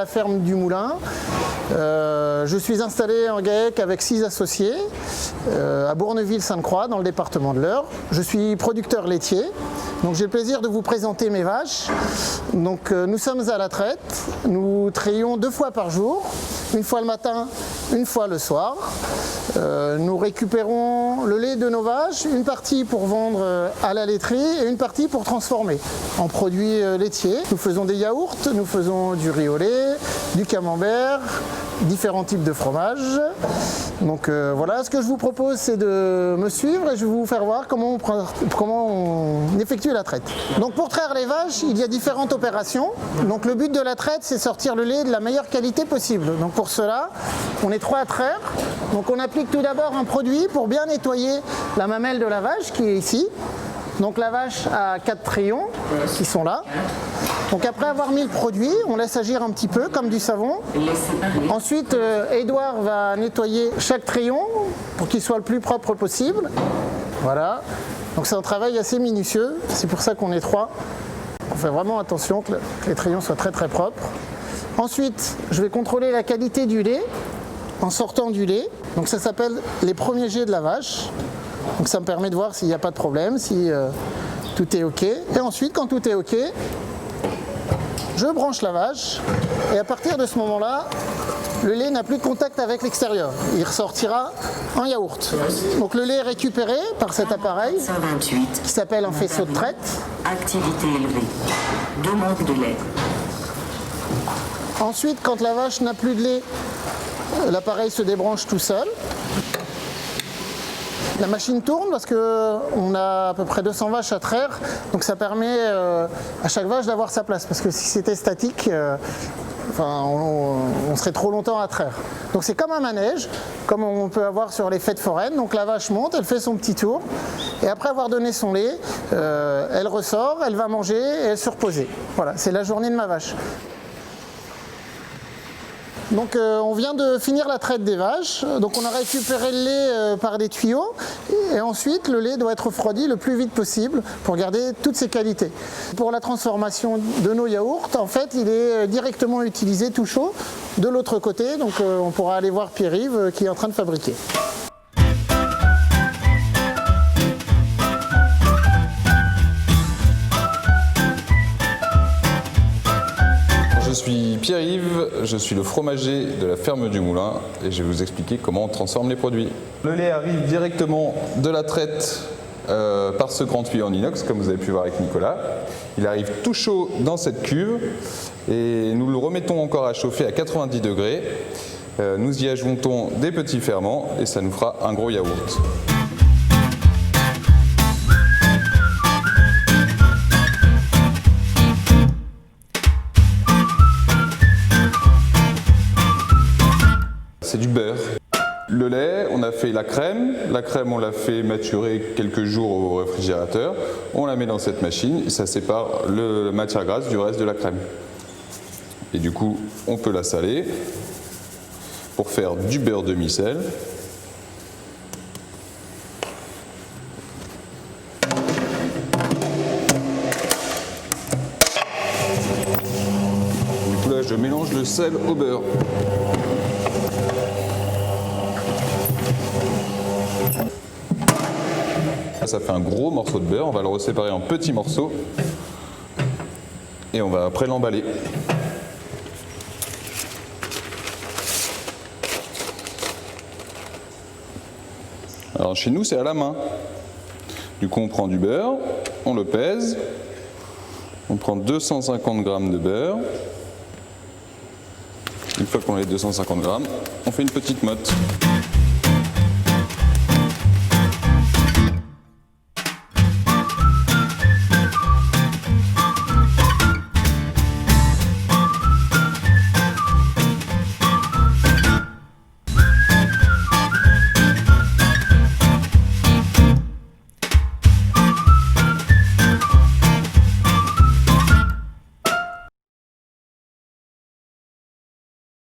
ferme du Moulin. Je suis installé en GAEC avec 6 associés à Bourneville-Sainte-Croix dans le département de l'Eure. Je suis producteur laitier. Donc j'ai le plaisir de vous présenter mes vaches. Donc nous sommes à la traite. Nous trayons 2 fois par jour, une fois le matin, une fois le soir. Nous récupérons le lait de nos vaches, une partie pour vendre à la laiterie et une partie pour transformer en produits laitiers. Nous faisons des yaourts, nous faisons du riz au lait, du camembert, différents types de fromages. Donc voilà, ce que je vous propose, c'est de me suivre et je vais vous faire voir comment on effectue la traite. Donc pour traire les vaches, il y a différentes opérations. Donc le but de la traite, c'est sortir le lait de la meilleure qualité possible. Donc pour cela, on est 3 à traire. Donc on applique tout d'abord un produit pour bien nettoyer la mamelle de la vache qui est ici. Donc la vache a 4 trayons qui sont là. Donc après avoir mis le produit, on laisse agir un petit peu comme du savon. Ensuite, Edouard va nettoyer chaque trayon pour qu'il soit le plus propre possible. Voilà. Donc c'est un travail assez minutieux, c'est pour ça qu'on est 3. On fait vraiment attention que les trayons soient très très propres. Ensuite, je vais contrôler la qualité du lait en sortant du lait. Donc ça s'appelle les premiers jets de la vache. Donc ça me permet de voir s'il n'y a pas de problème, si tout est OK. Et ensuite, quand tout est OK, je branche la vache et à partir de ce moment-là, le lait n'a plus de contact avec l'extérieur. Il ressortira en yaourt. Donc le lait est récupéré par cet appareil qui s'appelle un faisceau de traite. Activité élevée. Demande de lait. Ensuite, quand la vache n'a plus de lait, l'appareil se débranche tout seul. La machine tourne parce qu'on a à peu près 200 vaches à traire, donc ça permet à chaque vache d'avoir sa place. Parce que si c'était statique, on serait trop longtemps à traire. Donc c'est comme un manège, comme on peut avoir sur les fêtes foraines. Donc la vache monte, elle fait son petit tour, et après avoir donné son lait, elle ressort, elle va manger et elle se reposer. Voilà, c'est la journée de ma vache. Donc on vient de finir la traite des vaches, donc on a récupéré le lait par des tuyaux et ensuite le lait doit être refroidi le plus vite possible pour garder toutes ses qualités. Pour la transformation de nos yaourts, en fait il est directement utilisé tout chaud de l'autre côté, donc on pourra aller voir Pierre-Yves qui est en train de fabriquer. Je suis Pierre-Yves, je suis le fromager de la ferme du Moulin et je vais vous expliquer comment on transforme les produits. Le lait arrive directement de la traite par ce grand tuyau en inox, comme vous avez pu voir avec Nicolas. Il arrive tout chaud dans cette cuve et nous le remettons encore à chauffer à 90 degrés. Nous y ajoutons des petits ferments et ça nous fera un gros yaourt. C'est du beurre. Le lait, on a fait la crème. La crème, on l'a fait maturer quelques jours au réfrigérateur. On la met dans cette machine et ça sépare la matière grasse du reste de la crème. Et du coup, on peut la saler pour faire du beurre demi-sel. Du coup là, je mélange le sel au beurre. Ça fait un gros morceau de beurre, on va le séparer en petits morceaux et on va après l'emballer. Alors chez nous c'est à la main. Du coup on prend du beurre, on le pèse, on prend 250 g de beurre. Une fois qu'on a les 250 g, on fait une petite motte.